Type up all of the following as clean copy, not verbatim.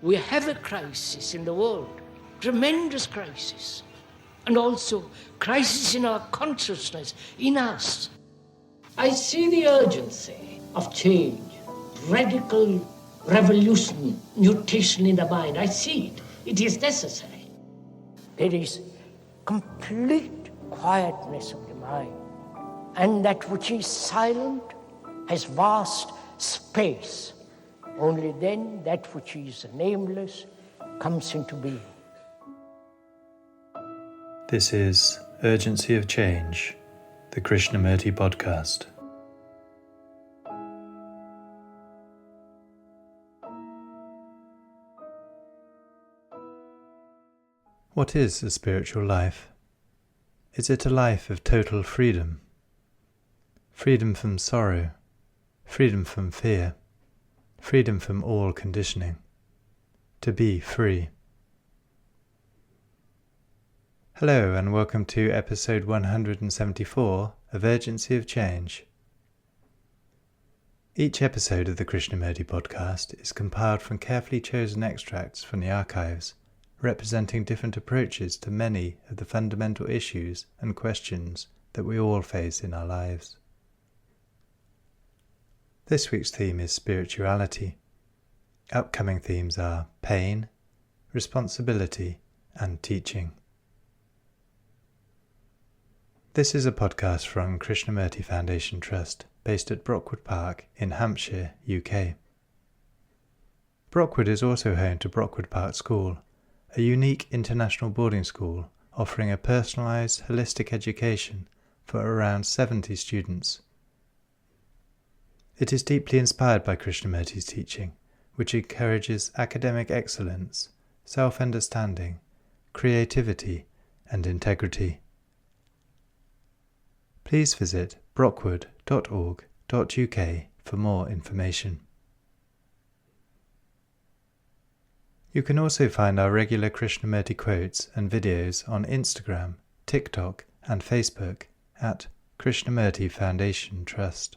We have a crisis in the world, tremendous crisis, and also crisis in our consciousness, in us. I see the urgency of change, radical revolution, mutation in the mind. I see it. It is necessary. There is complete quietness of the mind, and that which is silent has vast space. Only then that which is nameless comes into being. This is Urgency of Change, the Krishnamurti podcast. What is a spiritual life? Is it a life of total freedom? Freedom from sorrow, freedom from fear, freedom from all conditioning. To be free. Hello and welcome to episode 174 of Urgency of Change. Each episode of the Krishnamurti podcast is compiled from carefully chosen extracts from the archives, representing different approaches to many of the fundamental issues and questions that we all face in our lives. This week's theme is spirituality. Upcoming themes are pain, responsibility, and teaching. This is a podcast from Krishnamurti Foundation Trust, based at Brockwood Park in Hampshire, UK. Brockwood is also home to Brockwood Park School, a unique international boarding school offering a personalised, holistic education for around 70 students. It is deeply inspired by Krishnamurti's teaching, which encourages academic excellence, self-understanding, creativity, and integrity. Please visit brockwood.org.uk for more information. You can also find our regular Krishnamurti quotes and videos on Instagram, TikTok, and Facebook at Krishnamurti Foundation Trust.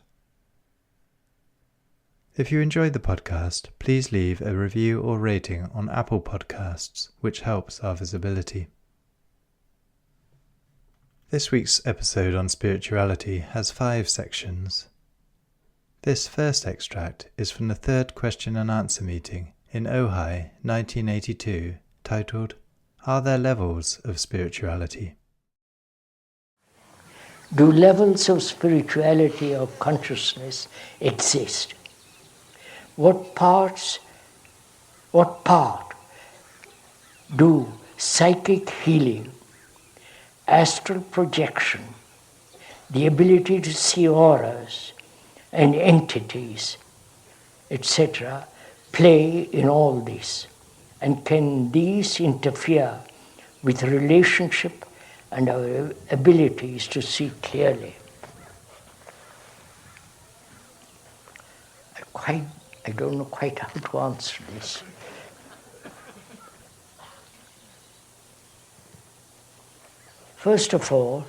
If you enjoyed the podcast, please leave a review or rating on Apple Podcasts, which helps our visibility. This week's episode on spirituality has 5 sections. This first extract is from the third question and answer meeting in Ojai, 1982, titled, Are There Levels of Spirituality? Do levels of spirituality or consciousness exist? What part do psychic healing, astral projection, the ability to see auras and entities, etc., play in all this? And can these interfere with relationship and our abilities to see clearly? I don't know quite how to answer this. First of all,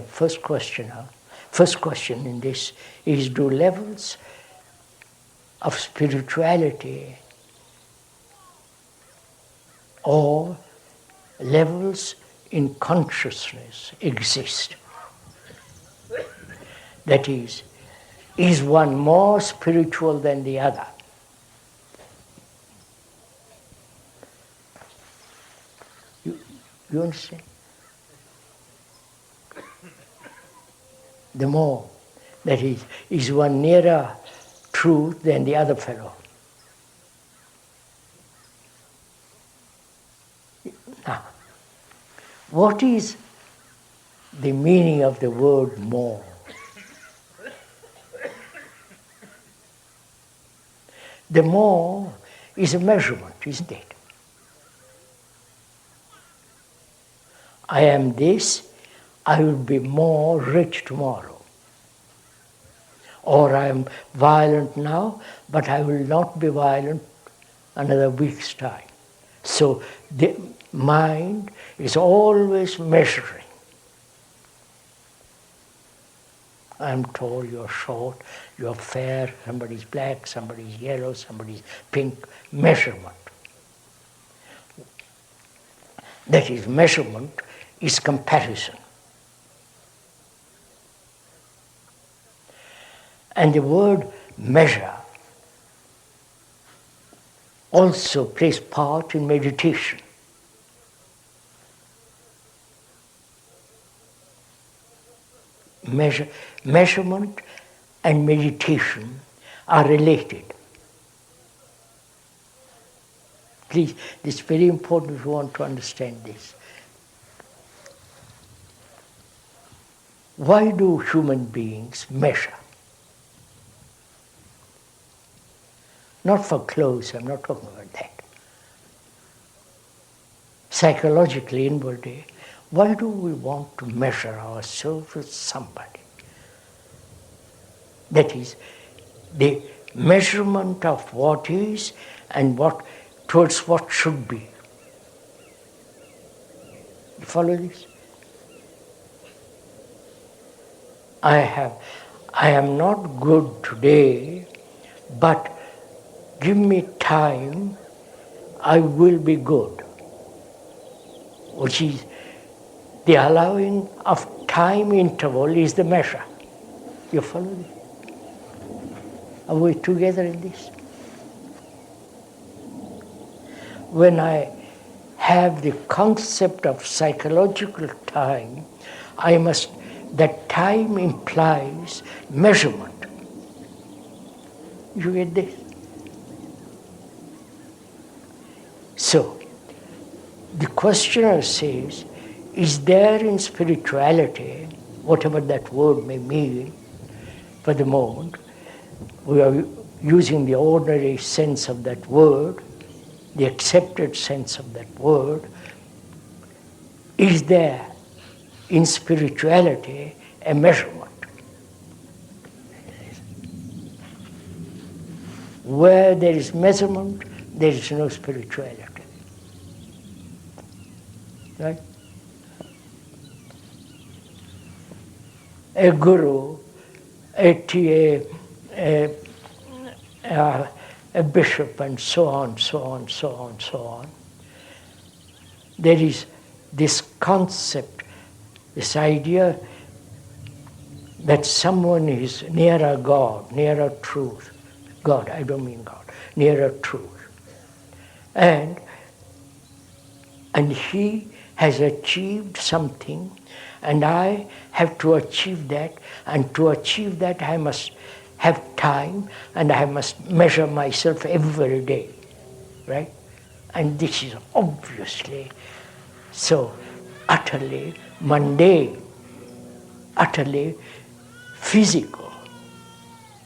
first question in this is, do levels of spirituality or levels in consciousness exist? That is one more spiritual than the other? You understand? The more, that is one nearer truth than the other fellow? Now, what is the meaning of the word more? The more is a measurement, isn't it? I am this, I will be more rich tomorrow. Or I am violent now, but I will not be violent another week's time. So the mind is always measuring. I'm tall, you're short, you're fair, somebody's black, somebody's yellow, somebody's pink. Measurement. That is, measurement is comparison. And the word measure also plays part in meditation. Measurement and meditation are related. Please, this is very important if you want to understand this. Why do human beings measure? Not for clothes, I'm not talking about that. Psychologically, inwardly, why do we want to measure ourselves with somebody? That is, the measurement of what is and what towards what should be. You follow this? I am not good today, but give me time, I will be good. Which is, the allowing of time interval is the measure. You follow this? Are we together in this? When I have the concept of psychological time, that time implies measurement. You get this? So, the questioner says, is there in spirituality, whatever that word may mean for the moment, we are using the ordinary sense of that word, the accepted sense of that word, is there in spirituality a measurement? Where there is measurement, there is no spirituality. Right? A guru, a bishop, and so on, so on, so on, so on. There is this concept, this idea that someone is nearer God, nearer truth. God, I don't mean God, nearer truth. And he has achieved something, and I have to achieve that, and to achieve that I must have time, and I must measure myself every day, right? And this is obviously so utterly mundane, utterly physical.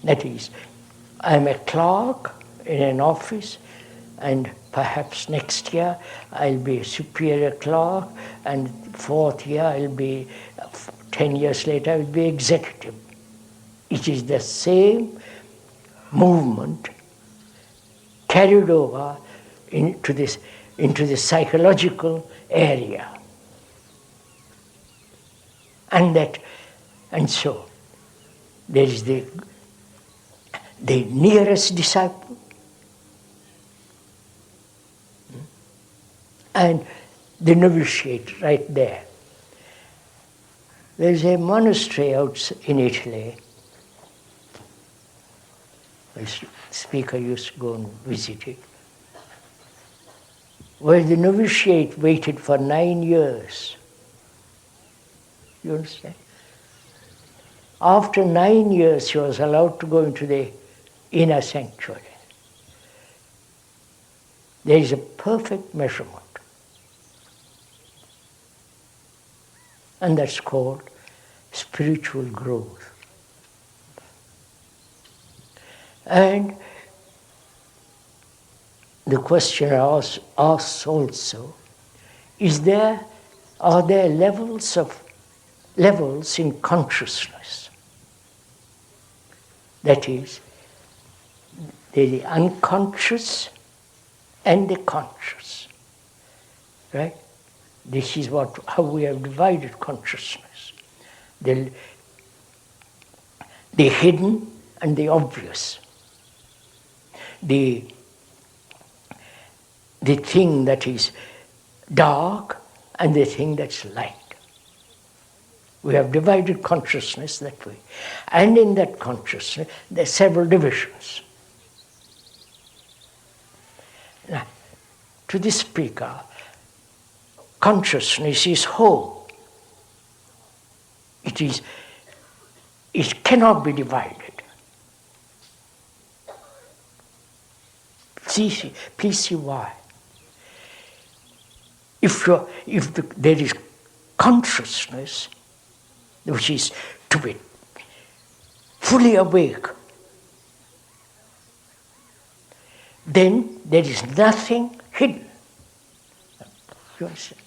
That is, I'm a clerk in an office, and perhaps next year I'll be a superior clerk, and fourth year I'll be, 10 years later I'll be executive. It is the same movement carried over into the psychological area. And so there is the nearest disciple, and the novitiate right there. There is a monastery out in Italy. A speaker used to go and visit it, where the novitiate waited for 9 years. You understand? After 9 years, she was allowed to go into the inner sanctuary. There is a perfect measurement. And that's called spiritual growth. And the question asks also, are there levels in consciousness? That is, the unconscious and the conscious, right? This is how we have divided consciousness. the hidden and the obvious, the thing that is dark and the thing that's light. We have divided consciousness that way. And in that consciousness, there are several divisions. Now, to the speaker, consciousness is whole. It cannot be divided. Please see why. If there is consciousness, which is to be fully awake, then there is nothing hidden. You understand?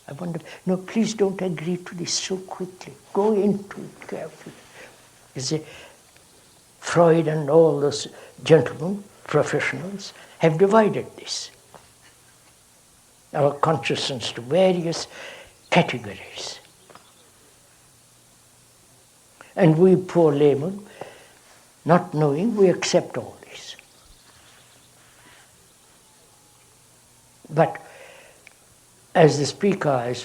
I wonder, no, please don't agree to this so quickly. Go into it carefully. You see, Freud and all those gentlemen, professionals, have divided this, our consciousness, to various categories. And we poor laymen, not knowing, we accept all this. But as the speaker, as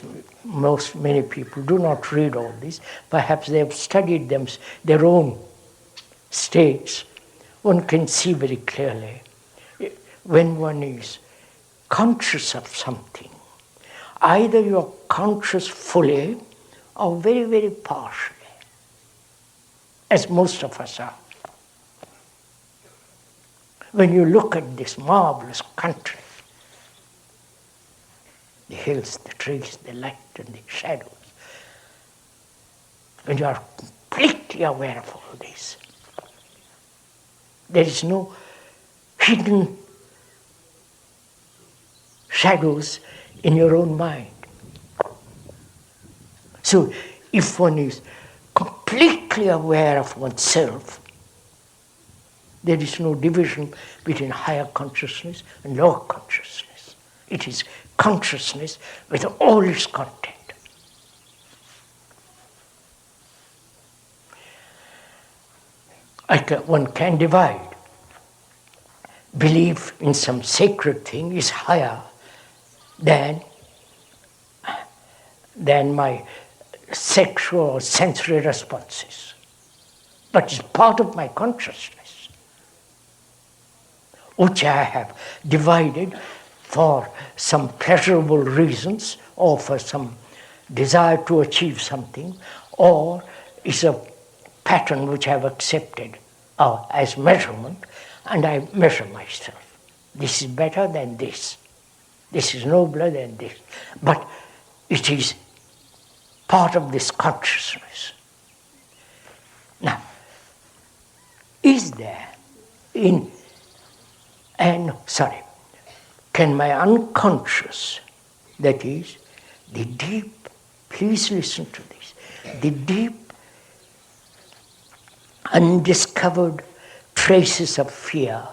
many people do not read all this, perhaps they have studied their own states, one can see very clearly when one is conscious of something, either you are conscious fully or very, very partially, as most of us are. When you look at this marvelous country, the hills, the trees, the light and the shadows, when you are completely aware of all this, there is no hidden shadows in your own mind. So if one is completely aware of oneself, there is no division between higher consciousness and lower consciousness. It is consciousness with all its content. One can divide. Belief in some sacred thing is higher than my sexual or sensory responses, but it's part of my consciousness, which I have divided for some pleasurable reasons, or for some desire to achieve something, or is a pattern which I have accepted as measurement, and I measure myself. This is better than this. This is nobler than this. But it is part of this consciousness. Now, is there can my unconscious, that is, the deep, please listen to this, the deep, undiscovered traces of fear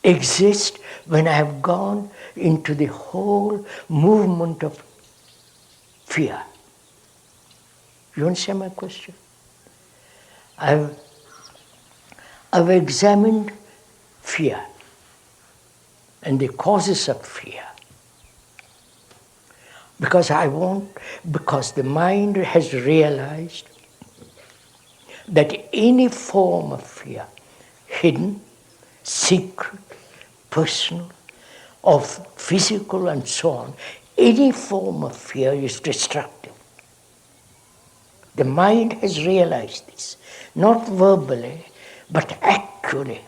exist when I have gone into the whole movement of fear? You understand my question? I've examined fear and the causes of fear. Because the mind has realized that any form of fear, hidden, secret, personal, of physical and so on, any form of fear is destructive. The mind has realized this, not verbally, but actually.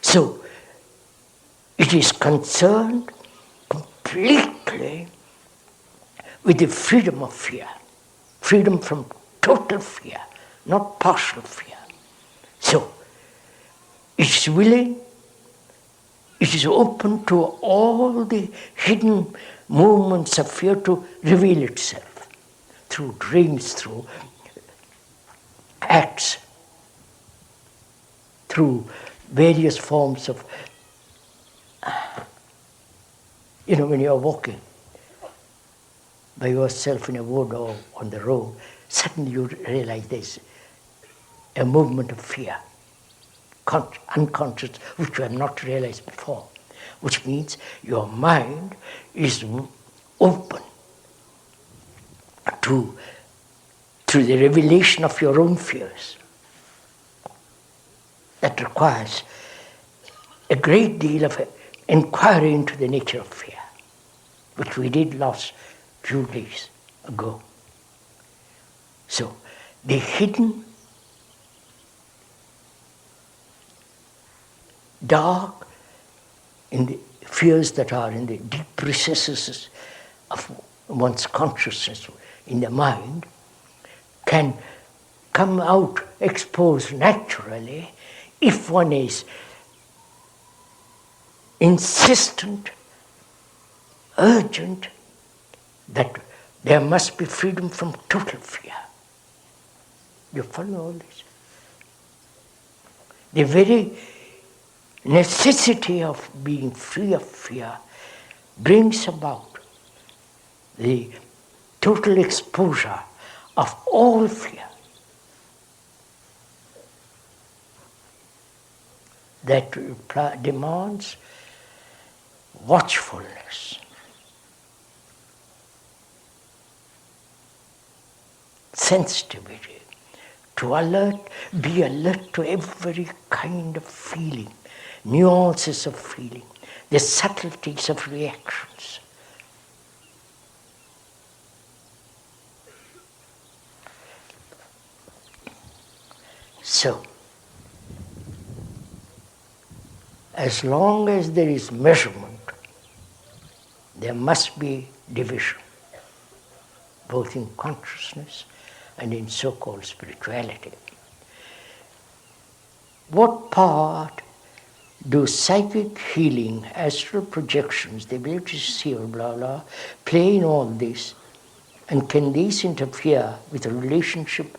So, it is concerned completely with the freedom of fear, freedom from total fear, not partial fear. So, it is willing, it is open to all the hidden movements of fear to reveal itself through dreams, through acts, through various forms of, when you are walking, by yourself in a wood or on the road, suddenly you realize there's a movement of fear, unconscious, which you have not realized before, which means your mind is open to the revelation of your own fears. That requires a great deal of inquiry into the nature of fear, which we did last few days ago. So, the hidden, dark, in the fears that are in the deep recesses of one's consciousness, in the mind, can come out exposed naturally if one is insistent, urgent, that there must be freedom from total fear. You follow all this? The very necessity of being free of fear brings about the total exposure of all fear. That demands watchfulness, sensitivity, to be alert to every kind of feeling, nuances of feeling, the subtleties of reactions. So, as long as there is measurement, there must be division, both in consciousness and in so-called spirituality. What part do psychic healing, astral projections, the ability to see, or blah, blah, play in all this? And can these interfere with the relationship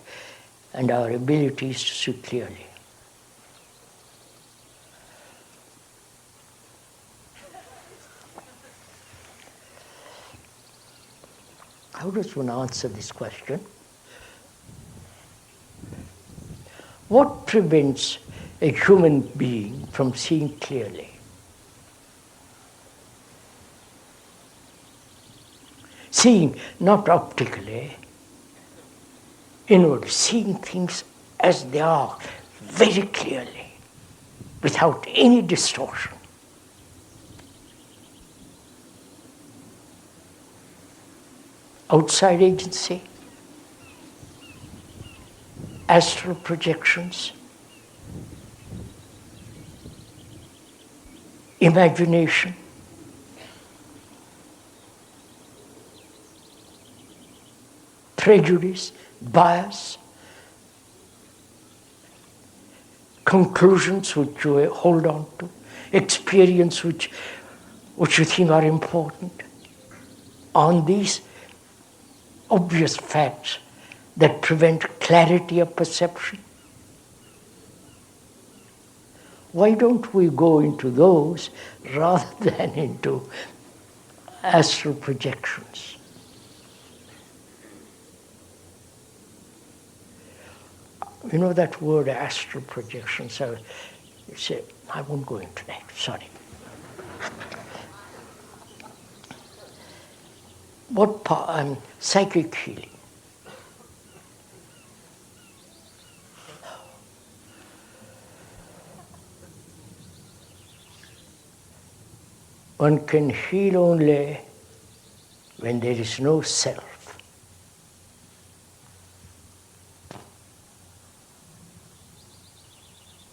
and our abilities to see clearly? How does one answer this question? What prevents a human being from seeing clearly? Seeing not optically, inward, seeing things as they are, very clearly, without any distortion. Outside agency, astral projections, imagination, prejudice, bias, conclusions which you hold on to, experience which you think are important. On these obvious facts that prevent clarity of perception. Why don't we go into those rather than into astral projections? You know that word astral projection, so you say, I won't go into that, sorry. What part, psychic healing. One can heal only when there is no self.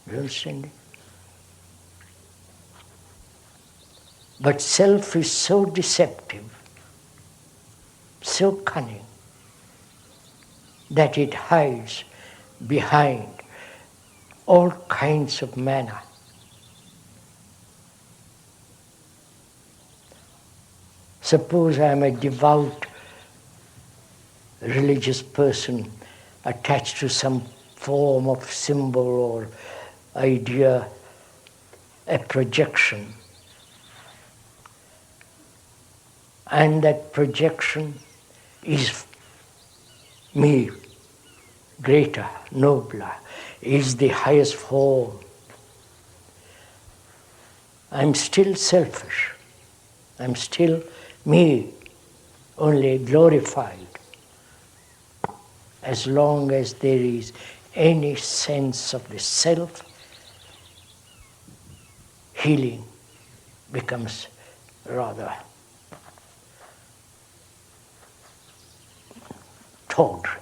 You understand it? But self is so deceptive, so cunning, that it hides behind all kinds of manner. Suppose I am a devout religious person attached to some form of symbol or idea, a projection. And that projection is me, greater, nobler, is the highest form. I'm still selfish. I'm still me, only glorified. As long as there is any sense of the self, healing becomes rather tawdry.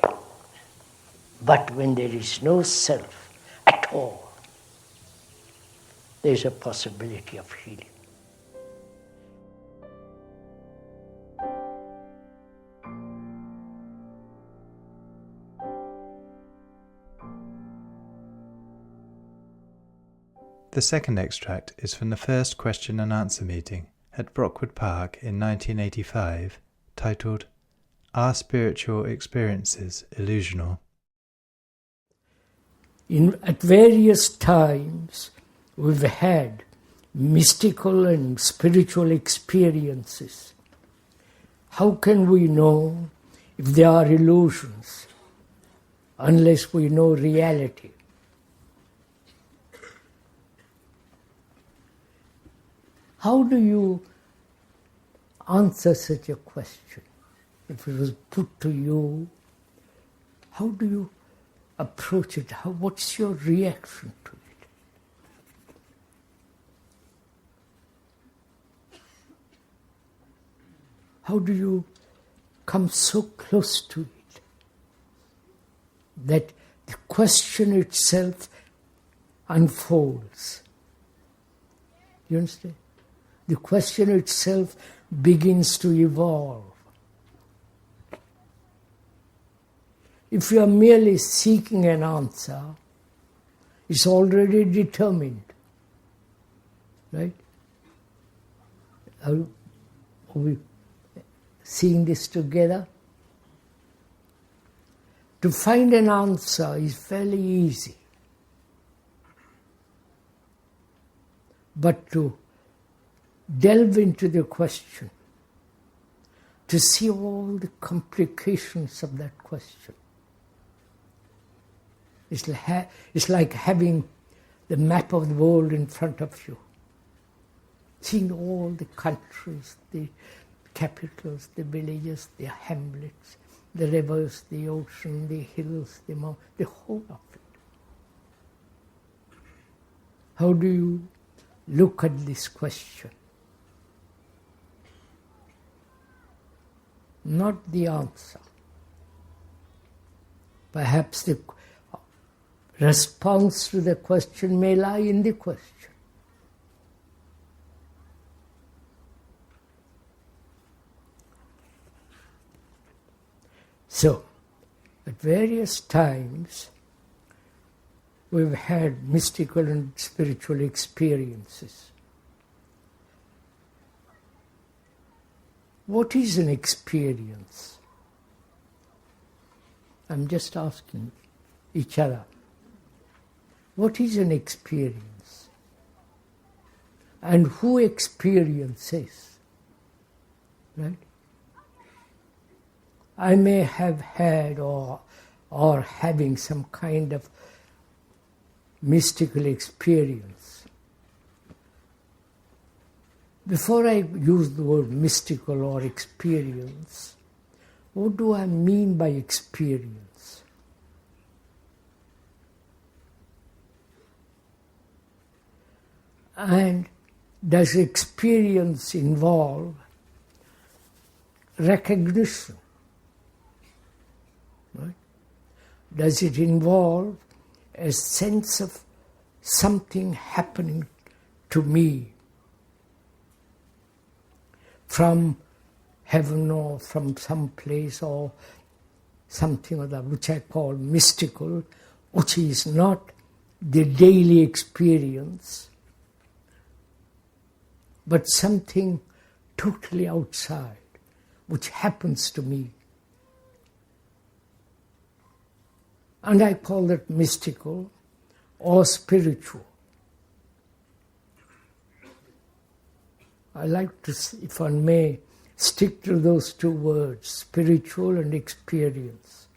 But when there is no self at all, there is a possibility of healing. The second extract is from the first question and answer meeting at Brockwood Park in 1985, titled, Are Spiritual Experiences Illusional? At various times, we've had mystical and spiritual experiences. How can we know if they are illusions unless we know reality? How do you answer such a question? If it was put to you, how do you approach it? What's your reaction to it? How do you come so close to it that the question itself unfolds? You understand? The question itself begins to evolve. If you are merely seeking an answer, it's already determined. Right? Are we seeing this together? To find an answer is fairly easy. But to delve into the question, to see all the complications of that question. It's like having the map of the world in front of you, seeing all the countries, the capitals, the villages, the hamlets, the rivers, the ocean, the hills, the mountains, the whole of it. How do you look at this question? Not the answer. Perhaps the response to the question may lie in the question. So, at various times, we've had mystical and spiritual experiences. What is an experience? I'm just asking each other. What is an experience? And who experiences? Right? I may have had or having some kind of mystical experience. Before I use the word mystical or experience, what do I mean by experience? And does experience involve recognition? Right? Does it involve a sense of something happening to me from heaven or from some place or something other, which I call mystical, which is not the daily experience, but something totally outside, which happens to me. And I call that mystical or spiritual. I like to, if one may, Stick to those two words, spiritual and experience.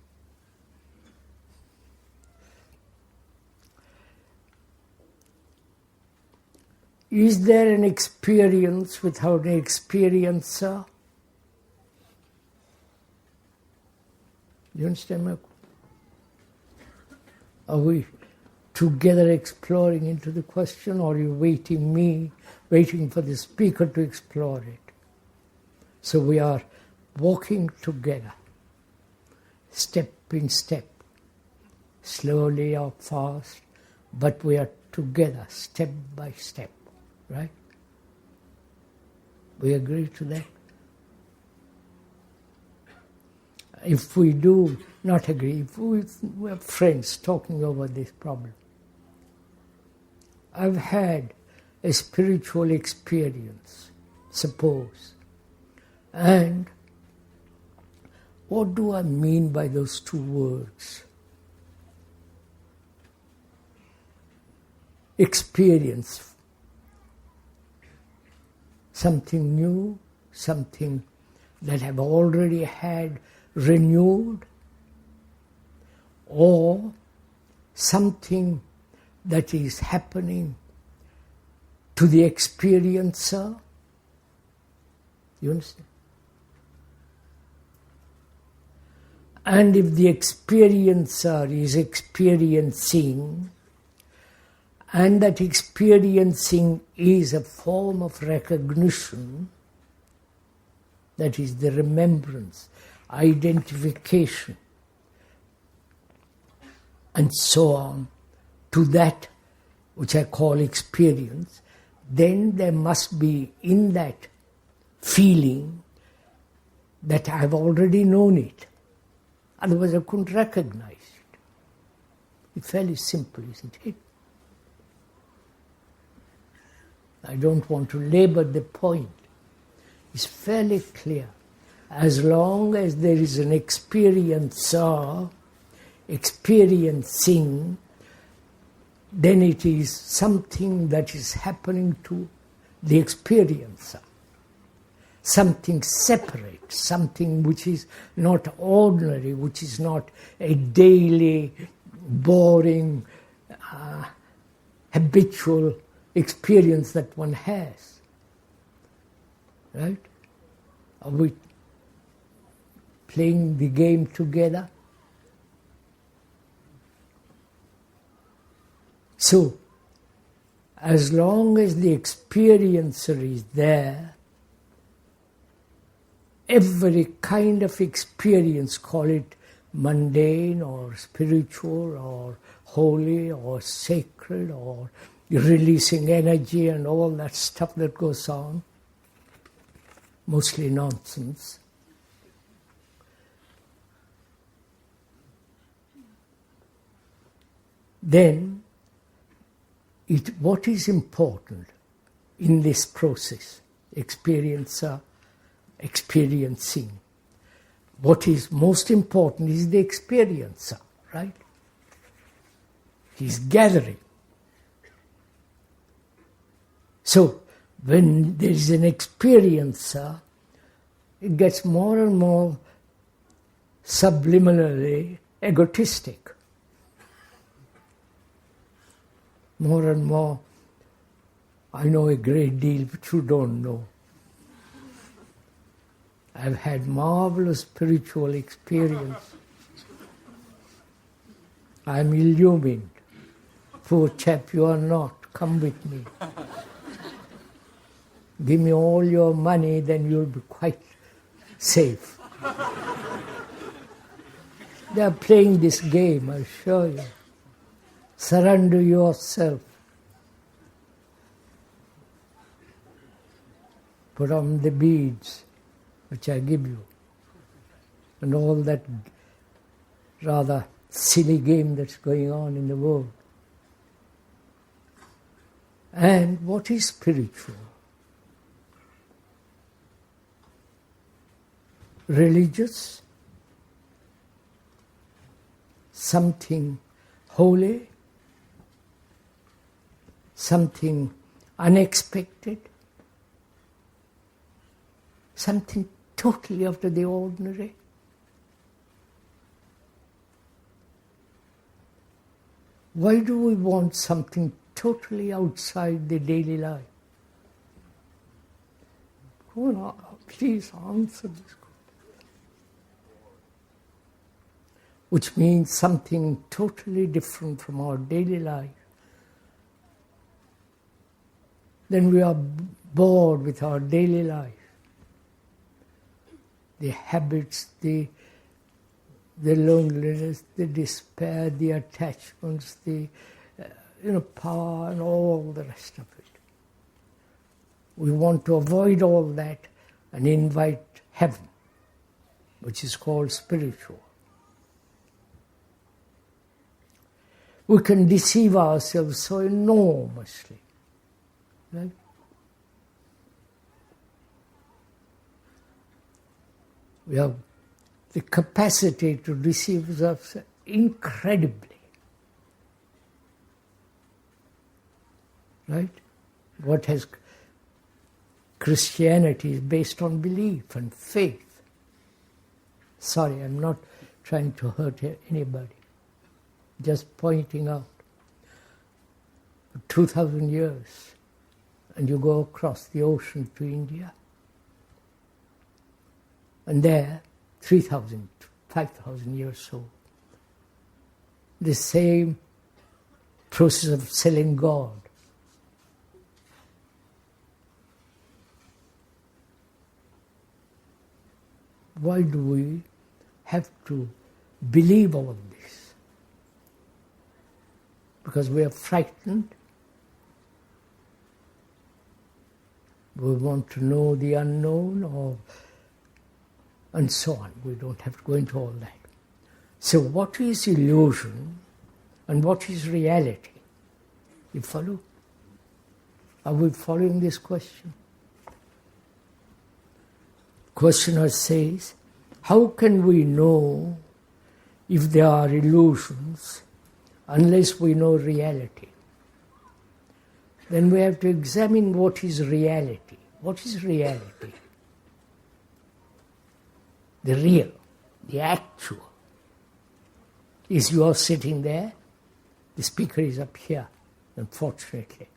Is there an experience without an experiencer? Do you understand my question? Are we together exploring into the question, or are you waiting for the speaker to explore it? So we are walking together, step in step, slowly or fast, but we are together, step by step, right? We agree to that? If we do not agree, if we are friends talking over this problem, I've had a spiritual experience, suppose, and what do I mean by those two words? Experience. Something new, something that I've already had renewed, or something that is happening to the experiencer. You understand? And if the experiencer is experiencing, and that experiencing is a form of recognition, that is the remembrance, identification, and so on, to that which I call experience, then there must be in that feeling that I've already known it. Otherwise I couldn't recognize it. It's fairly simple, isn't it? I don't want to labor the point. It's fairly clear. As long as there is an experiencer experiencing, then it is something that is happening to the experiencer. Something separate, something which is not ordinary, which is not a daily, boring, habitual experience that one has. Right? Are we playing the game together? So, as long as the experiencer is there, every kind of experience, call it mundane or spiritual or holy or sacred or releasing energy and all that stuff that goes on, mostly nonsense. Then, what is important in this process, experiencer, experiencing, what is most important is the experiencer, right? He's gathering. So, when there is an experiencer, it gets more and more subliminally egotistic. More and more, I know a great deal which you don't know. I've had marvelous spiritual experience. I'm illumined. Poor chap, you are not. Come with me. Give me all your money, then you'll be quite safe. They are playing this game, I assure you. Surrender yourself. Put on the beads which I give you, and all that rather silly game that's going on in the world. And what is spiritual? Religious? Something holy? Something unexpected? Something totally out of the ordinary. Why do we want something totally outside the daily life? Go on, please answer this question. Which means something totally different from our daily life. Then we are bored with our daily life. The habits, the loneliness, the despair, the attachments, the power and all the rest of it. We want to avoid all that and invite heaven, which is called spiritual. We can deceive ourselves so enormously. Right? We have the capacity to deceive ourselves incredibly. Right? What has Christianity is based on belief and faith. Sorry, I'm not trying to hurt anybody. Just pointing out. For 2,000 years, and you go across the ocean to India, and there, 3,000, 5,000 years old, the same process of selling God. Why do we have to believe all this? Because we are frightened. We want to know the unknown, and so on. We don't have to go into all that. So what is illusion and what is reality? You follow? Are we following this question? Questioner says, how can we know if there are illusions unless we know reality? Then we have to examine what is reality. What is reality? The real, the actual. Is you are sitting there, the speaker is up here, unfortunately.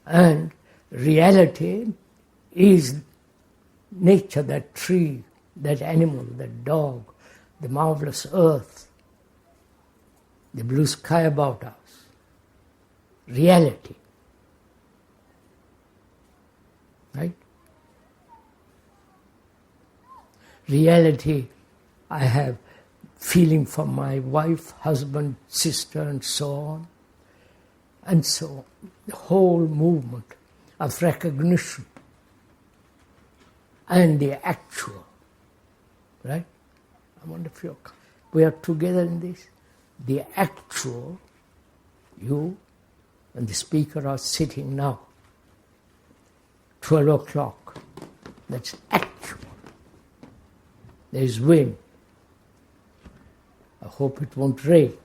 And reality is nature, that tree, that animal, that dog, the marvelous earth, the blue sky about us. Reality. Right? Reality, I have feeling for my wife, husband, sister, and so on. And so on. The whole movement of recognition and the actual. Right? I wonder if we are together in this. The actual, you and the speaker are sitting now. 12 o'clock. That's actual. There is wind. I hope it won't rain.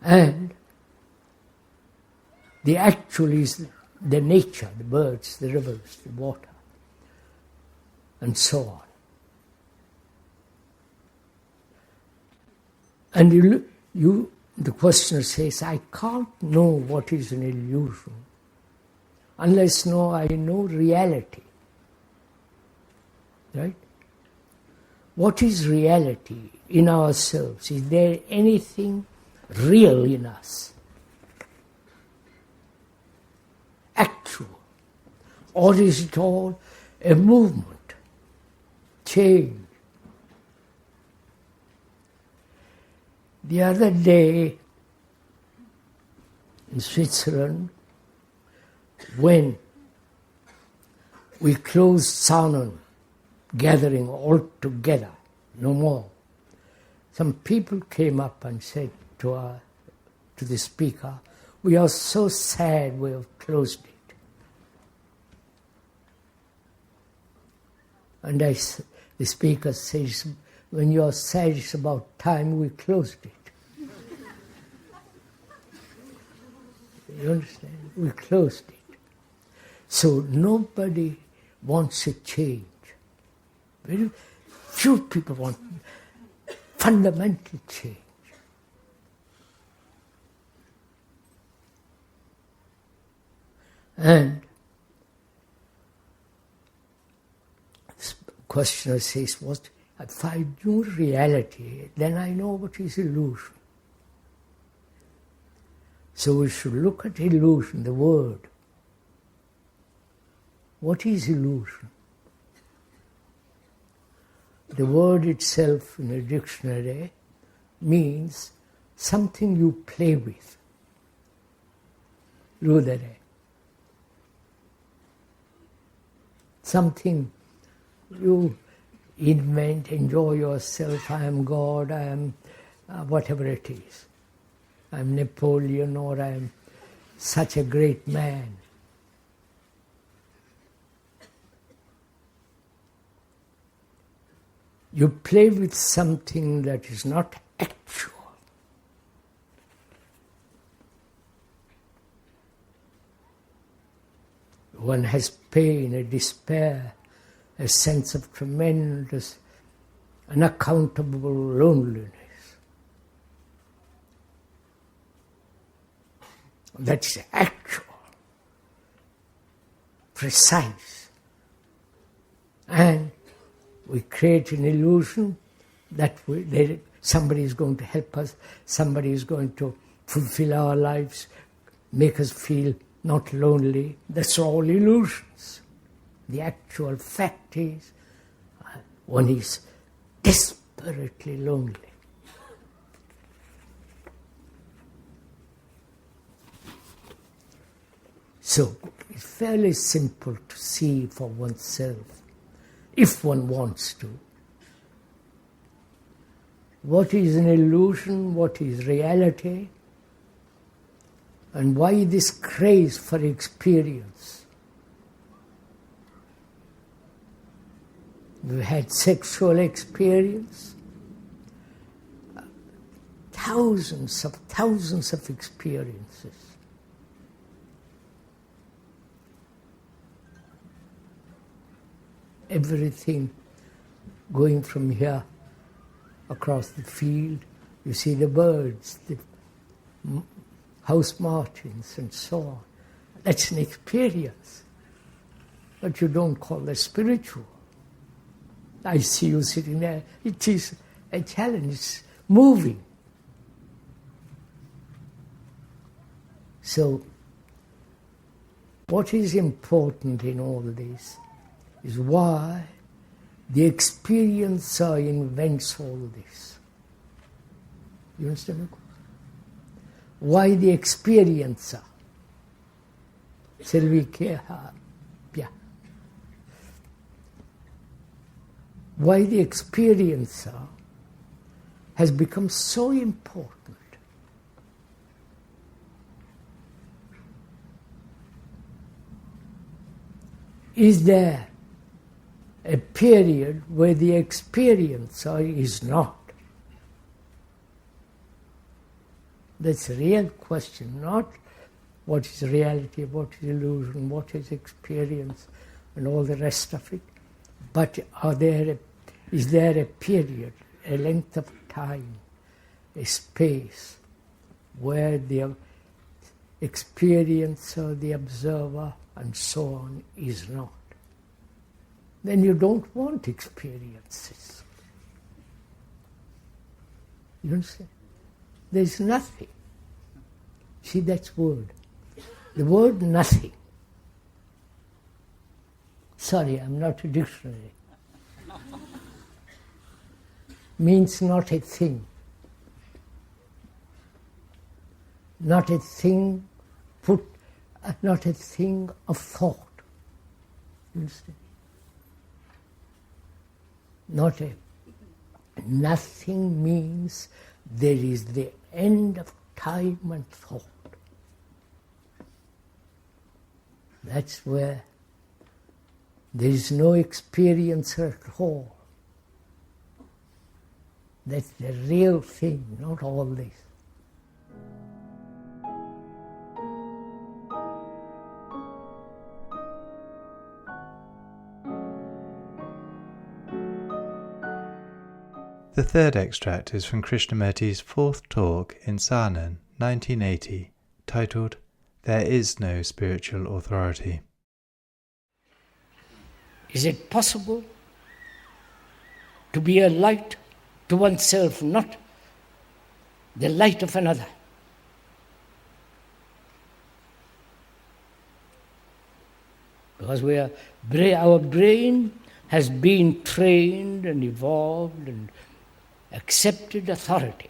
And the actual is the nature, the birds, the rivers, the water, and so on. And the questioner says, I can't know what is an illusion unless I know reality. Right? What is reality in ourselves? Is there anything real in us? Actual. Or is it all a movement, change? The other day in Switzerland, when we closed Saanen, gathering all together, no more, some people came up and said to the speaker, we are so sad we have closed it. And the speaker says, when you are sad, it's about time we closed it. You understand? We closed it. So nobody wants a change. Very few people want fundamental change. And this questioner says, "What if I knew reality, then I know what is illusion." So we should look at illusion, the word. What is illusion? The word itself in a dictionary means something you play with. Rudere. Something you invent, enjoy yourself. I am God, I am whatever it is. I am Napoleon, or I am such a great man. You play with something that is not actual. One has pain, a despair, a sense of tremendous, unaccountable loneliness. That's actual, precise. And we create an illusion that somebody is going to help us, somebody is going to fulfill our lives, make us feel not lonely. That's all illusions. The actual fact is one is desperately lonely. So it's fairly simple to see for oneself, if one wants to. What is an illusion? What is reality? And why this craze for experience? We've had sexual experience, thousands of experiences. Everything going from here across the field, you see the birds, the house martins and so on. That's an experience. But you don't call that spiritual. I see you sitting there. It is a challenge. It's moving. So, what is important in all this is why the experiencer invents all this. You understand? Why the experiencer? Why the experiencer has become so important. Is there a period where the experiencer is not? That's a real question, not what is reality, what is illusion, what is experience, and all the rest of it. But is there a period, a length of time, a space, where the experiencer, the observer, and so on is not? Then you don't want experiences. You understand? There's nothing. See, that's word. The word nothing. Sorry, I'm not a dictionary. Means not a thing. Not a thing not a thing of thought. You understand? Nothing means there is the end of time and thought. That's where there is no experiencer at all. That's the real thing, not all this. The third extract is from Krishnamurti's fourth talk in Saanen, 1980, titled, There is no spiritual authority. Is it possible to be a light to oneself, not the light of another? Because our brain has been trained and evolved and accepted authority.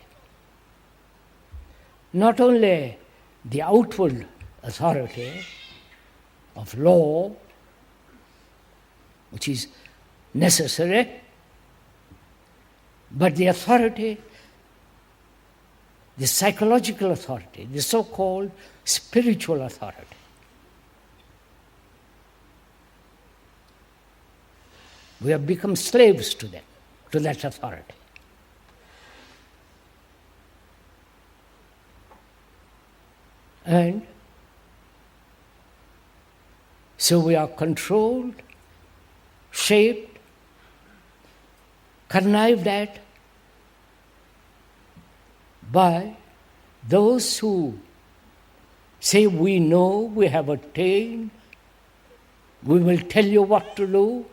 Not only the outward authority of law, which is necessary, but the authority, the psychological authority, the so-called spiritual authority. We have become slaves to them, to that authority. And so we are controlled, shaped, connived at by those who say we know, we have attained, we will tell you what to do,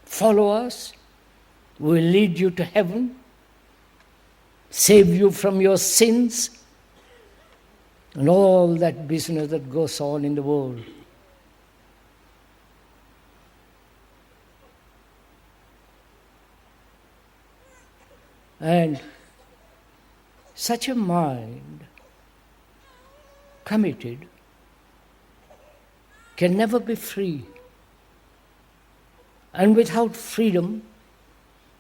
follow us, we will lead you to heaven, save you from your sins, and all that business that goes on in the world. And such a mind, committed, can never be free. And without freedom,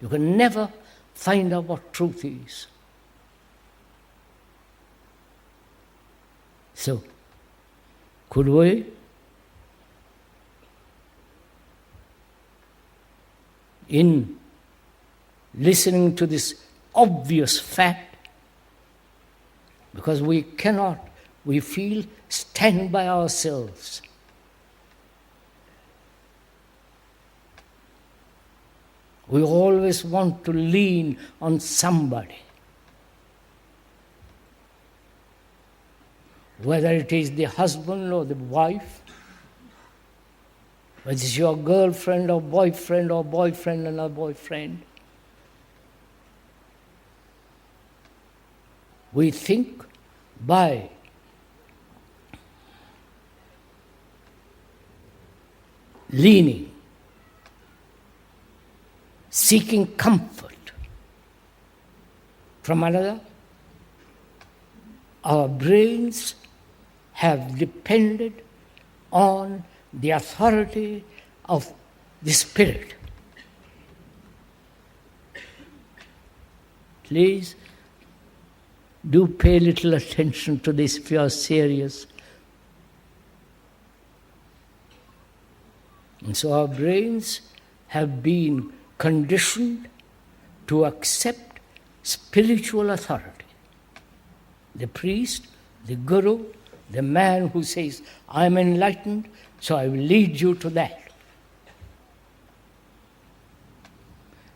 you can never find out what truth is. So, could we in listening to this obvious fact, because we cannot, we feel, stand by ourselves. We always want to lean on somebody. Whether it is the husband or the wife, whether it's your girlfriend or boyfriend and a boyfriend, we think by leaning, seeking comfort from another, our brains have depended on the authority of the Spirit. Please do pay little attention to this if you are serious. And so our brains have been conditioned to accept spiritual authority. The priest, the guru, the man who says, I'm enlightened, so I will lead you to that.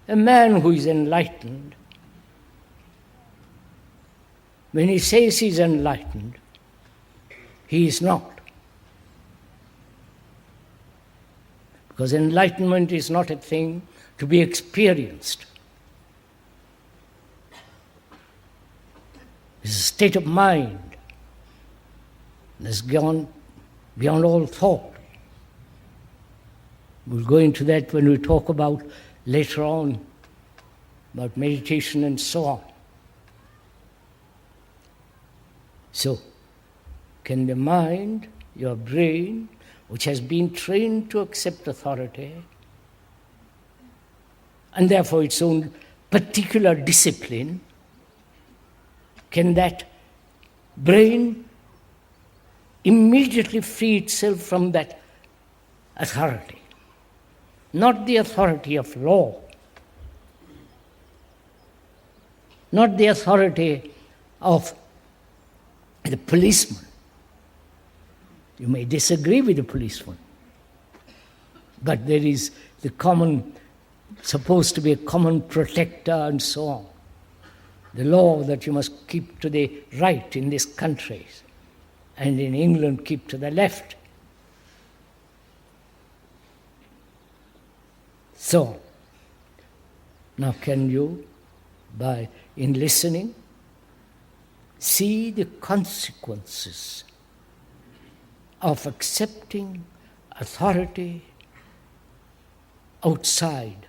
A man who is enlightened, when he says he's enlightened, he is not. Because enlightenment is not a thing to be experienced. It's a state of mind that's gone beyond all thought. We'll go into that when we talk about later on, about meditation and so on. So, can the mind, your brain, which has been trained to accept authority, and therefore its own particular discipline, can that brain immediately free itself from that authority? Not the authority of law, not the authority of the policeman. You may disagree with the policeman, but there is the common supposed to be a common protector and so on. The law that you must keep to the right in this country, and in England keep to the left. So, now can you, in listening, see the consequences of accepting authority outside?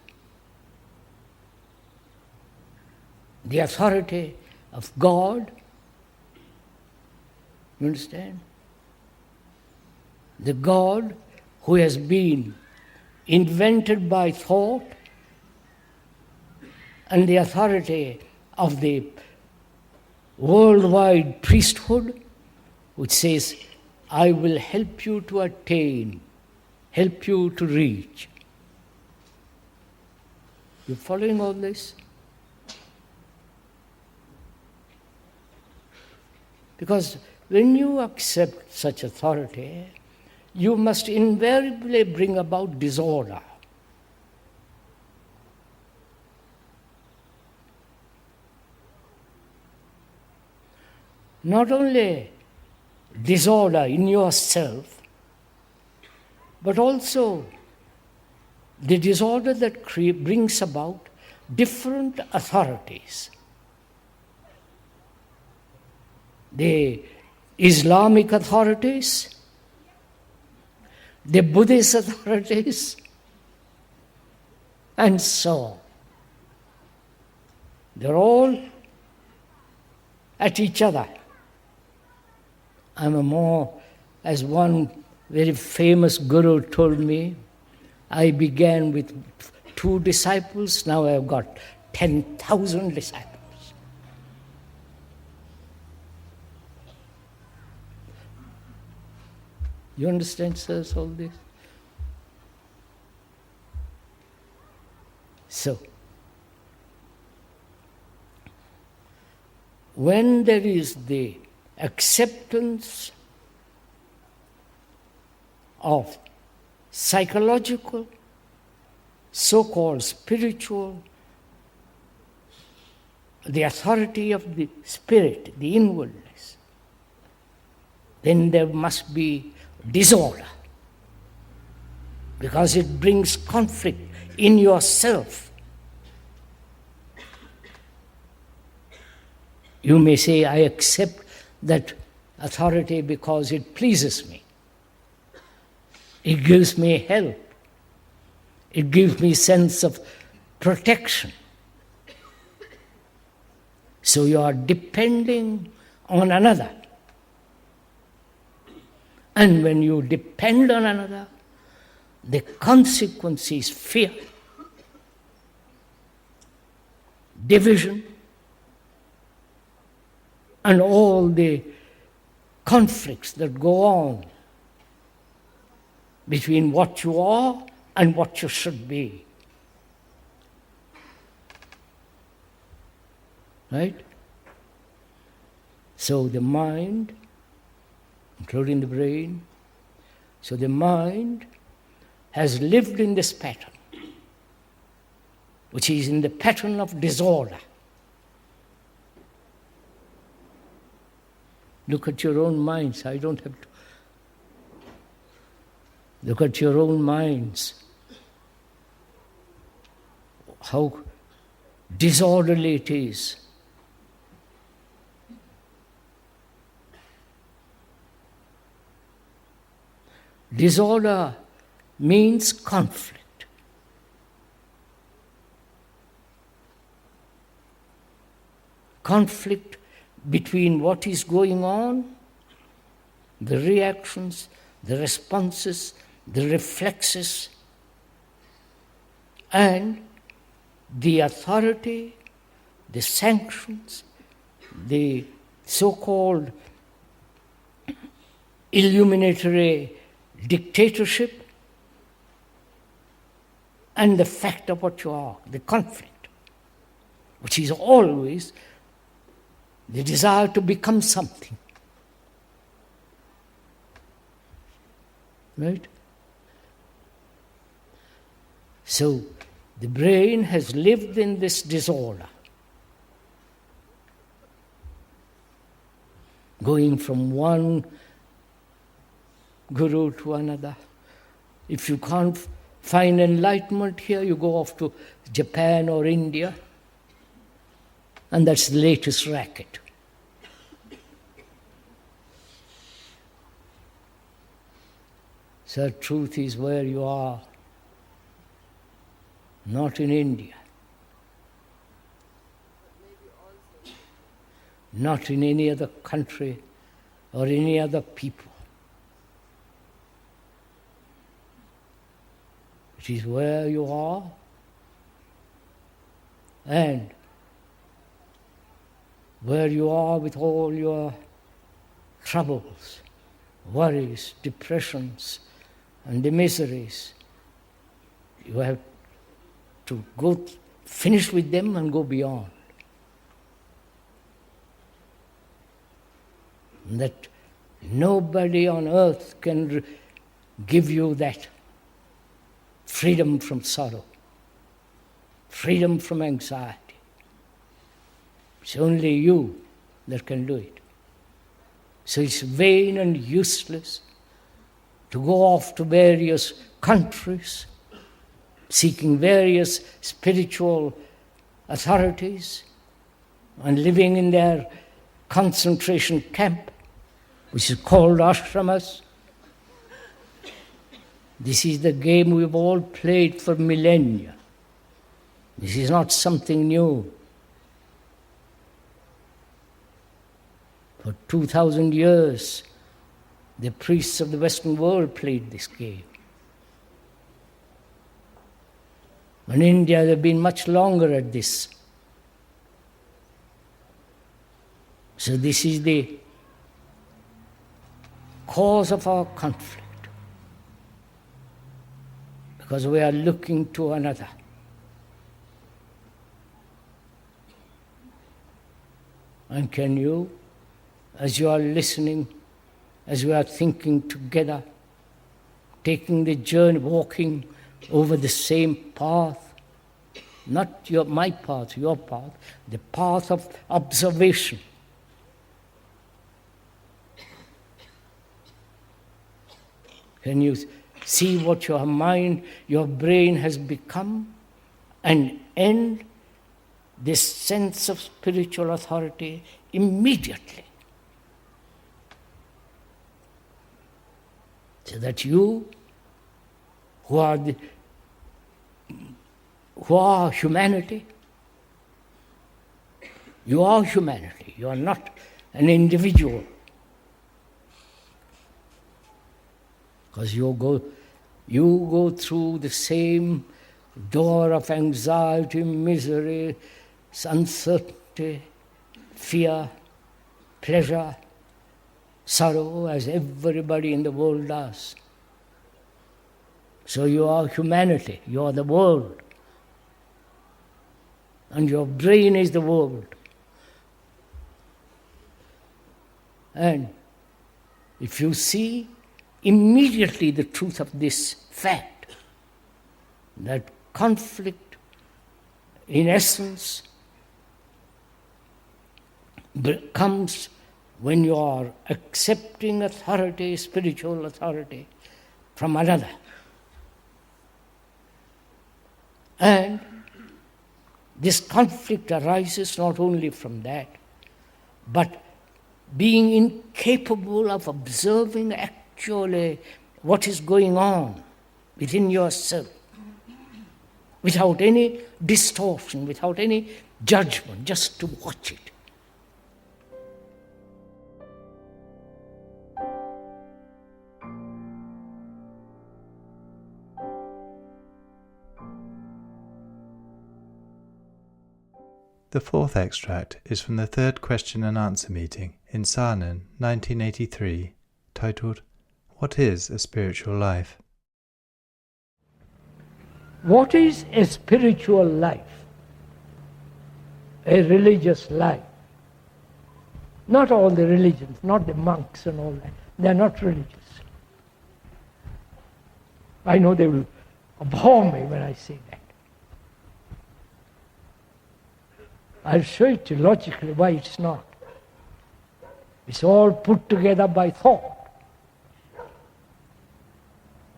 The authority of God, you understand? The God who has been invented by thought, and the authority of the worldwide priesthood, which says, I will help you to attain, help you to reach. You following all this? Because when you accept such authority, you must invariably bring about disorder. Not only disorder in yourself, but also the disorder that brings about different authorities. The Islamic authorities, the Buddhist authorities, and so on. They're all at each other. As one very famous guru told me, I began with 2 disciples, now I've got 10,000 disciples. You understand, sirs, all this? So, when there is the acceptance of psychological, so-called spiritual, the authority of the spirit, the inwardness, then there must be disorder, because it brings conflict in yourself. You may say, I accept that authority because it pleases me. It gives me help. It gives me sense of protection. So you are depending on another. And when you depend on another, the consequence is fear, division, and all the conflicts that go on between what you are and what you should be. Right? So the mind, including the brain, so the mind has lived in this pattern, which is in the pattern of disorder. Look at your own minds. I don't have to. Look at your own minds. How disorderly it is. Disorder means conflict. Conflict between what is going on, the reactions, the responses, the reflexes, and the authority, the sanctions, the so-called illuminatory dictatorship, and the fact of what you are, the conflict, which is always the desire to become something. Right? So, The brain has lived in this disorder, going from one guru to another. If you can't find enlightenment here, you go off to Japan or India, and that's the latest racket. So truth is where you are, not in India, not in any other country or any other people. It is where you are, and where you are with all your troubles, worries, depressions, and the miseries. You have to finish with them and go beyond. And that nobody on earth can give you that freedom from sorrow, freedom from anxiety. It's only you that can do it. So it's vain and useless to go off to various countries, seeking various spiritual authorities and living in their concentration camp, which is called ashramas. This is the game we've all played for millennia. This is not something new. For 2,000 years, the priests of the Western world played this game. In India, they've been much longer at this. So this is the cause of our conflict, because we are looking to another. And can you, as you are listening, as we are thinking together, taking the journey, walking over the same path, not my path, your path, the path of observation. Can you see what your mind, your brain has become, and end this sense of spiritual authority immediately? So that you, who are humanity, you are humanity, you are not an individual. Because you go through the same door of anxiety, misery, uncertainty, fear, pleasure, sorrow, as everybody in the world does. So you are humanity, you are the world. And your brain is the world. And if you see immediately the truth of this fact, that conflict, in essence, comes when you are accepting authority, spiritual authority, from another. And this conflict arises not only from that, but being incapable of observing actually what is going on within yourself, without any distortion, without any judgment, just to watch it. The fourth extract is from the third question and answer meeting in Saanen, 1983, titled, "What is a Spiritual Life?" What is a spiritual life? A religious life? Not all the religions, not the monks and all that. They're not religious. I know they will abhor me when I say that. I'll show it to you logically why it's not. It's all put together by thought.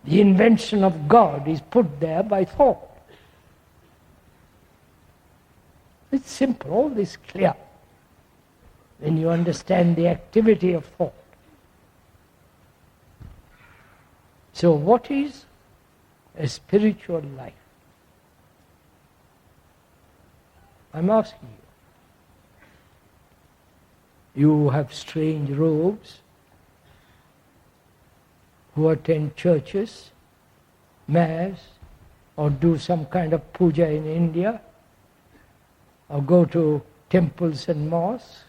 The invention of God is put there by thought. It's simple, all this is clear when you understand the activity of thought. So what is a spiritual life? I'm asking you. You have strange robes, who attend churches, mass, or do some kind of puja in India, or go to temples and mosques.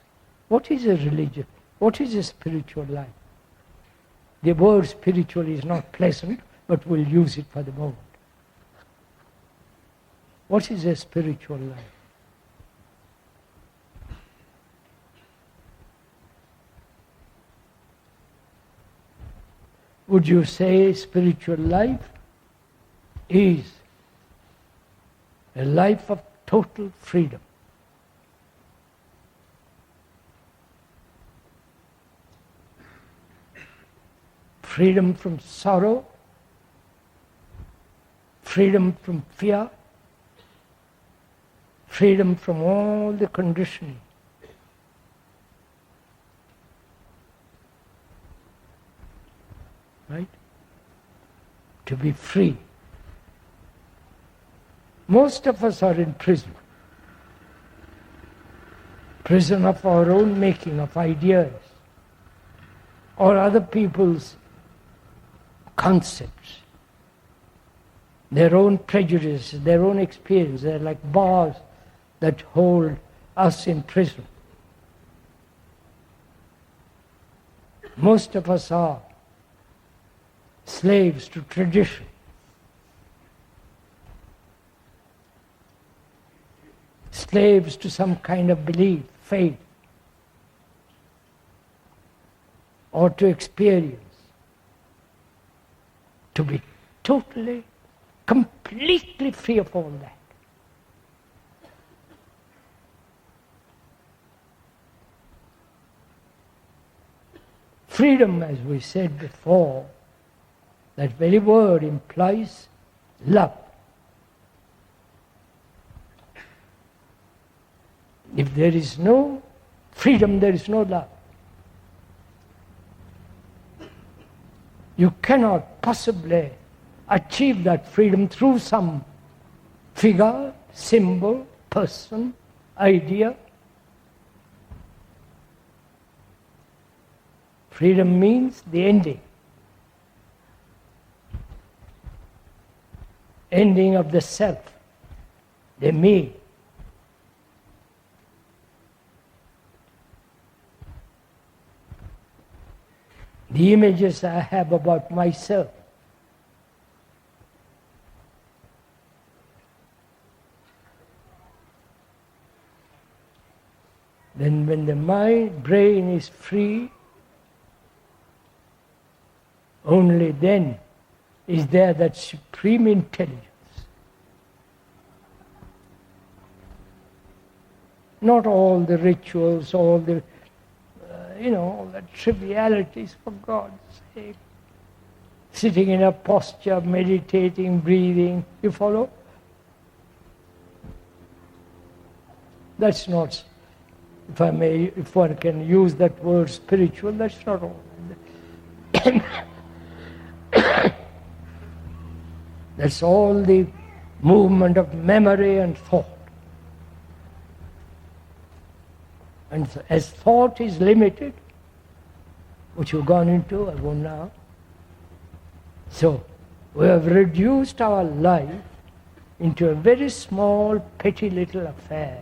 What is a religion? What is a spiritual life? The word spiritual is not pleasant, but we'll use it for the moment. What is a spiritual life? Would you say spiritual life is a life of total freedom? Freedom from sorrow, freedom from fear, freedom from all the conditioning. Right? To be free. Most of us are in prison. Prison of our own making, of ideas, or other people's concepts, their own prejudices, their own experience. They're like bars that hold us in prison. Most of us are slaves to tradition. Slaves to some kind of belief, faith, or to experience. To be totally, completely free of all that. Freedom, as we said before, that very word implies love. If there is no freedom, there is no love. You cannot possibly achieve that freedom through some figure, symbol, person, idea. Freedom means the ending. Ending of the self, the me. The images I have about myself. Then when the mind, brain is free, only then is there that supreme intelligence. Not all the rituals, all the all the trivialities, for God's sake. Sitting in a posture, meditating, breathing, you follow? That's not, if one can use that word spiritual, that's not all. That's all the movement of memory and thought. And as thought is limited, which we've gone into, I won't now. So, we have reduced our life into a very small, petty little affair.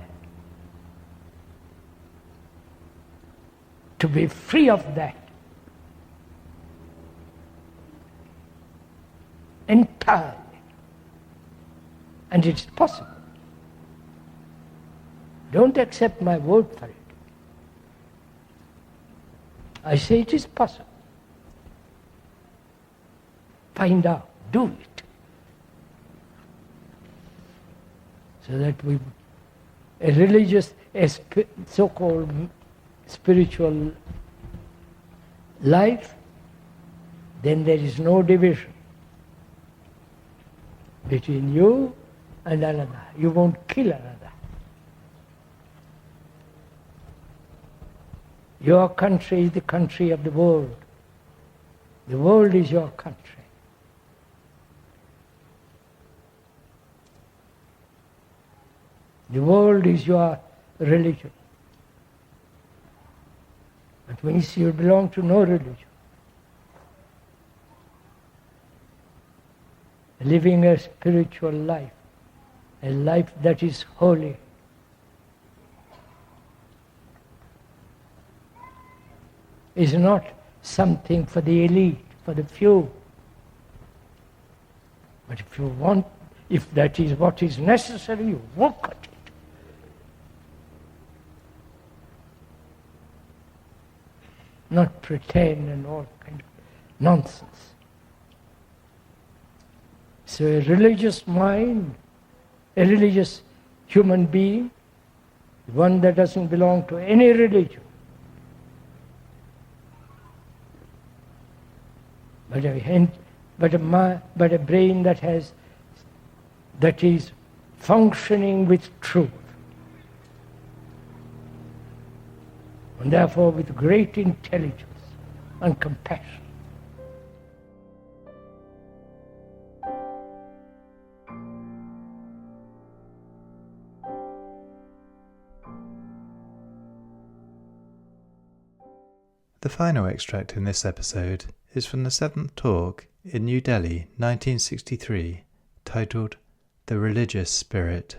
To be free of that. Entirely. And it's possible. Don't accept my word for it. I say it is possible. Find out, do it. So that we a religious, so-called spiritual life, then there is no division between you and another. You won't kill another. Your country is the country of the world. The world is your country. The world is your religion. That means you belong to no religion. Living a spiritual life, a life that is holy. Is not something for the elite, for the few. But if you want, if that is what is necessary, you work at it. Not pretend and all kind of nonsense. So a religious mind, a religious human being, one that doesn't belong to any religion, but a brain that is functioning with truth, and therefore with great intelligence and compassion. The final extract in this episode is from the 7th talk in New Delhi, 1963, titled The Religious Spirit.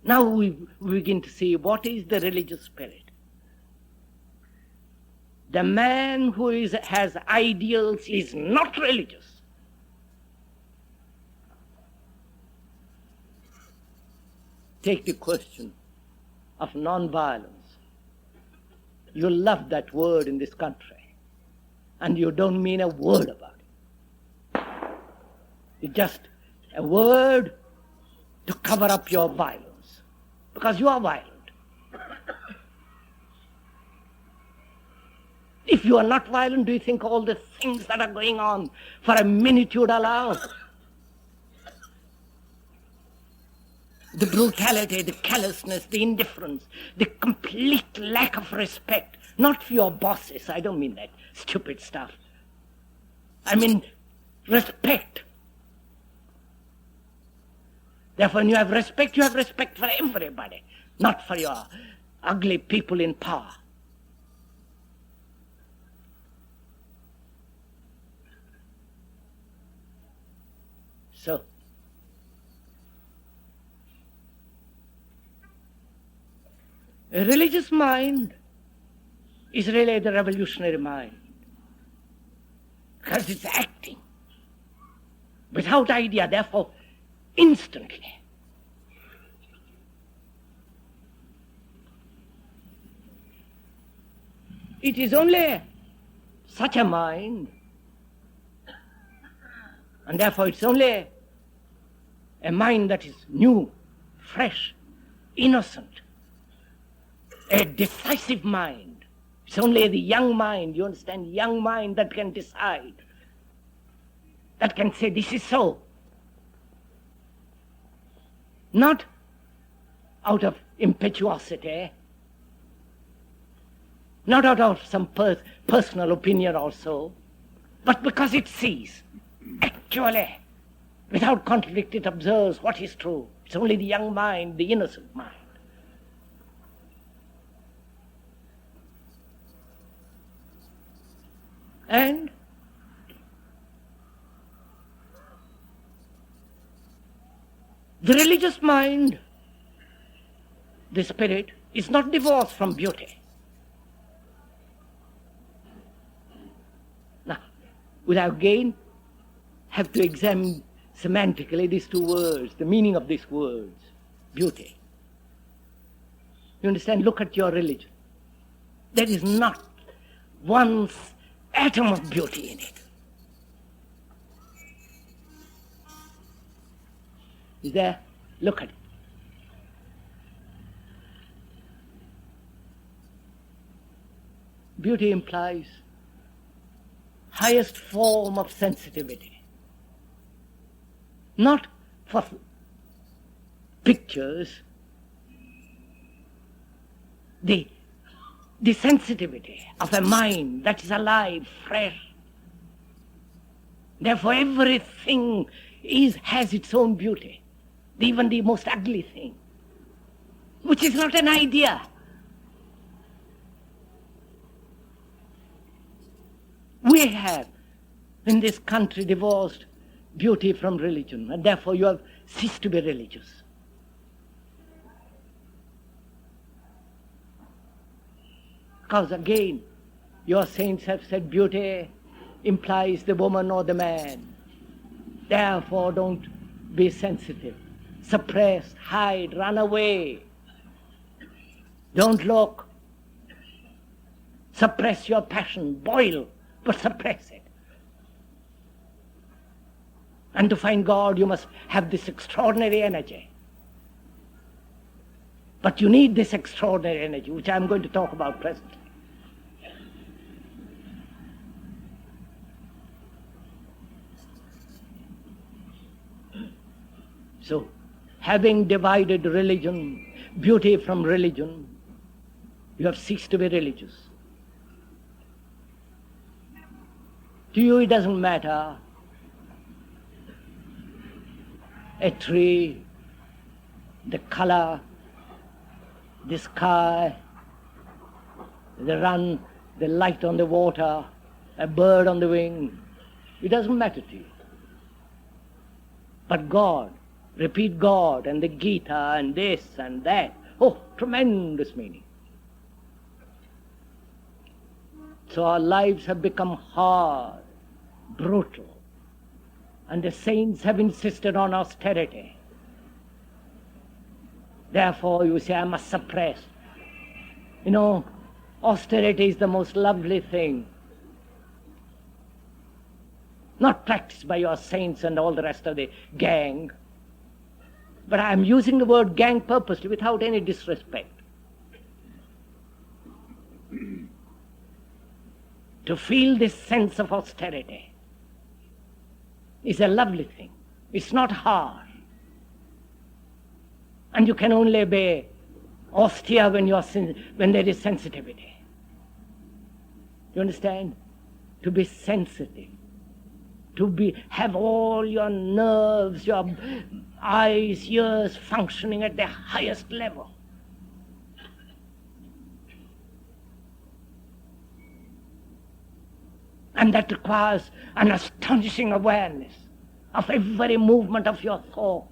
Now we begin to see what is the religious spirit. The man who has ideals is not religious. Take the question of non-violence. You love that word in this country, and you don't mean a word about it. It's just a word to cover up your violence, because you are violent. If you are not violent, do you think all the things that are going on for a minute you would allow? The brutality, the callousness, the indifference, the complete lack of respect, not for your bosses, I don't mean that stupid stuff. I mean respect. Therefore, when you have respect for everybody, not for your ugly people in power. So, a religious mind is really the revolutionary mind, because it's acting without idea, therefore instantly. It is only such a mind, and therefore it's only a mind that is new, fresh, innocent, a decisive mind. It's only the young mind, you understand, young mind that can decide, that can say this is so. Not out of impetuosity, not out of some personal opinion or so, but because it sees, actually, without conflict it observes what is true. It's only the young mind, the innocent mind. And the religious mind, the spirit, is not divorced from beauty. Now, we again have to examine semantically these two words, the meaning of these words, beauty. You understand? Look at your religion. There is not one atom of beauty in it. Is there? Look at it. Beauty implies highest form of sensitivity. Not for pictures, the sensitivity of a mind that is alive, fresh. Therefore everything has its own beauty, even the most ugly thing, which is not an idea. We have in this country divorced beauty from religion, and therefore you have ceased to be religious. Because again, your saints have said beauty implies the woman or the man. Therefore don't be sensitive. Suppress, hide, run away. Don't look. Suppress your passion, boil, but suppress it. And to find God, you must have this extraordinary energy. But you need this extraordinary energy, which I'm going to talk about presently. So, having divided religion, beauty from religion, you have ceased to be religious. To you it doesn't matter a tree, the color, the sky, the run, the light on the water, a bird on the wing. It doesn't matter to you. But God, repeat God and the Gita and this and that. Oh, tremendous meaning. So our lives have become hard, brutal, and the saints have insisted on austerity. Therefore you say, I must suppress. You know, austerity is the most lovely thing. Not practiced by your saints and all the rest of the gang. But I am using the word gang purposely without any disrespect. To feel this sense of austerity is a lovely thing. It's not hard. And you can only be austere when there is sensitivity. You understand? To be sensitive. To have all your nerves, your eyes, ears functioning at the highest level. And that requires an astonishing awareness of every movement of your thought.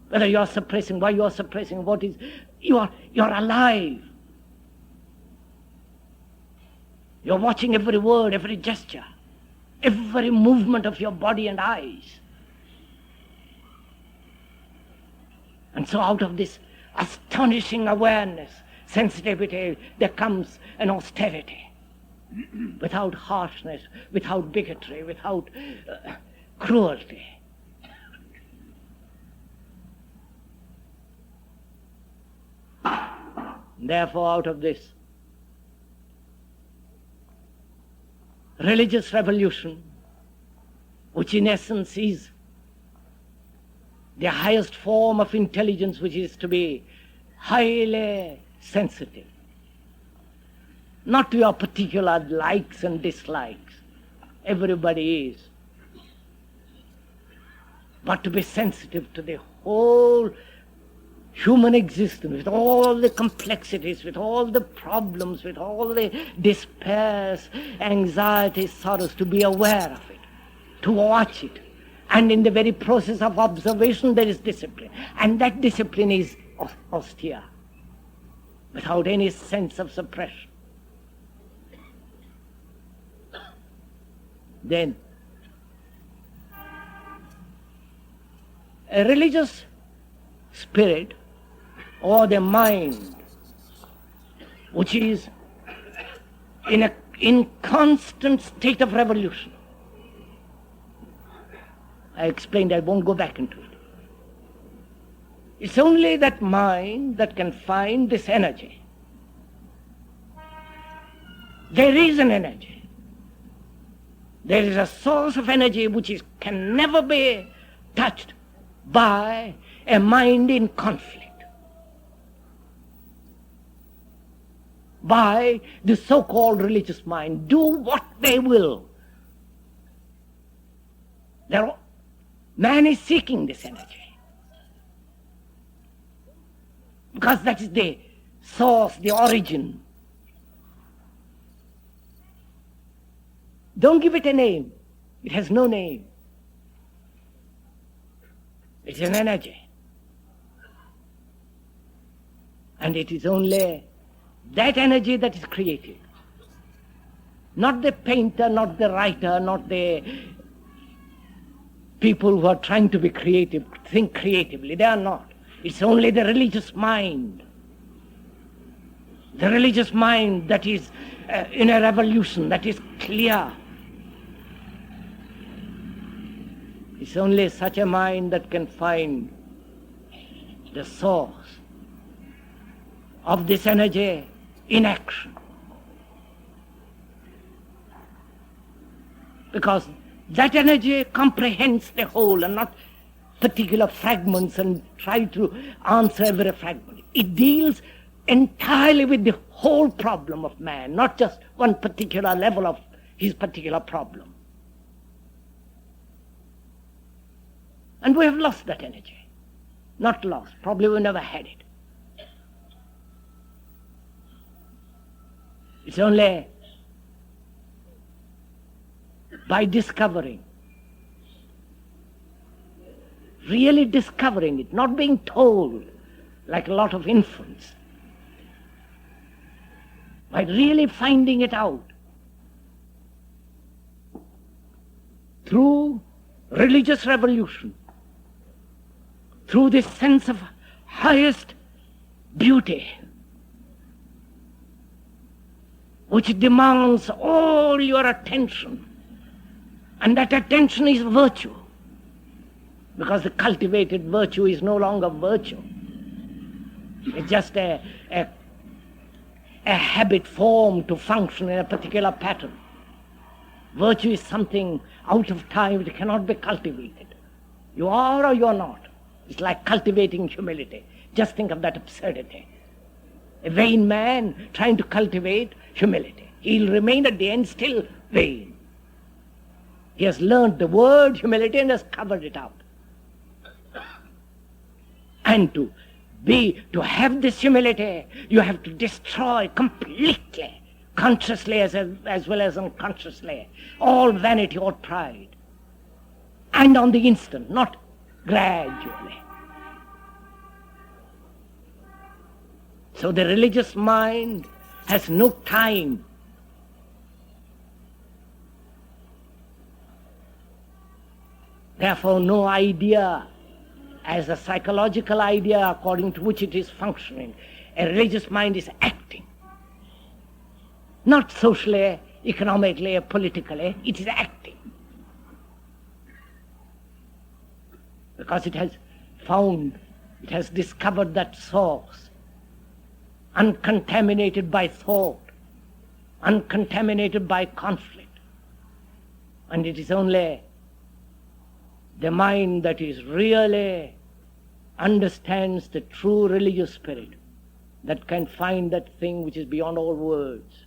Whether you're suppressing, why you're suppressing, what is, you're alive. You're watching every word, every gesture, every movement of your body and eyes. And so out of this astonishing awareness, sensitivity, there comes an austerity. Without harshness, without bigotry, without cruelty. Therefore, out of this religious revolution, which in essence is the highest form of intelligence, which is to be highly sensitive, not to your particular likes and dislikes, everybody is, but to be sensitive to the whole human existence, with all the complexities, with all the problems, with all the despairs, anxieties, sorrows, to be aware of it, to watch it. And in the very process of observation there is discipline. And that discipline is austere, without any sense of suppression. Then, a religious spirit or the mind which is in constant state of revolution I explained, I won't go back into it. It's only that mind that can find this energy. There is an energy. There is a source of energy which can never be touched by a mind in conflict, by the so-called religious mind. Do what they will. Man is seeking this energy, because that is the source, the origin. Don't give it a name. It has no name. It's an energy. And it is only that energy that is creative. Not the painter, not the writer, not the people who are trying to be creative, think creatively. They are not. It's only the religious mind. The religious mind that is in a revolution, that is clear. It's only such a mind that can find the source of this energy in action. Because that energy comprehends the whole and not particular fragments and try to answer every fragment. It deals entirely with the whole problem of man, not just one particular level of his particular problem. And we have lost that energy. Not lost, probably we never had it. It's only by discovering, really discovering it, not being told like a lot of infants, by really finding it out through religious revolution, through this sense of highest beauty, which demands all your attention. And that attention is virtue, because the cultivated virtue is no longer virtue. It's just a habit formed to function in a particular pattern. Virtue is something out of time, it cannot be cultivated. You are or you are not. It's like cultivating humility. Just think of that absurdity. A vain man trying to cultivate humility. He'll remain at the end still vain. He has learned the word humility and has covered it up. And to have this humility, you have to destroy completely, consciously as well as unconsciously, all vanity or pride. And on the instant, not gradually. So the religious mind has no time. Therefore, no idea as a psychological idea according to which it is functioning. A religious mind is acting. Not socially, economically, or politically, it is acting. Because it has found, it has discovered that source, uncontaminated by thought, uncontaminated by conflict. And it is only the mind that is really understands the true religious spirit that can find that thing which is beyond all words.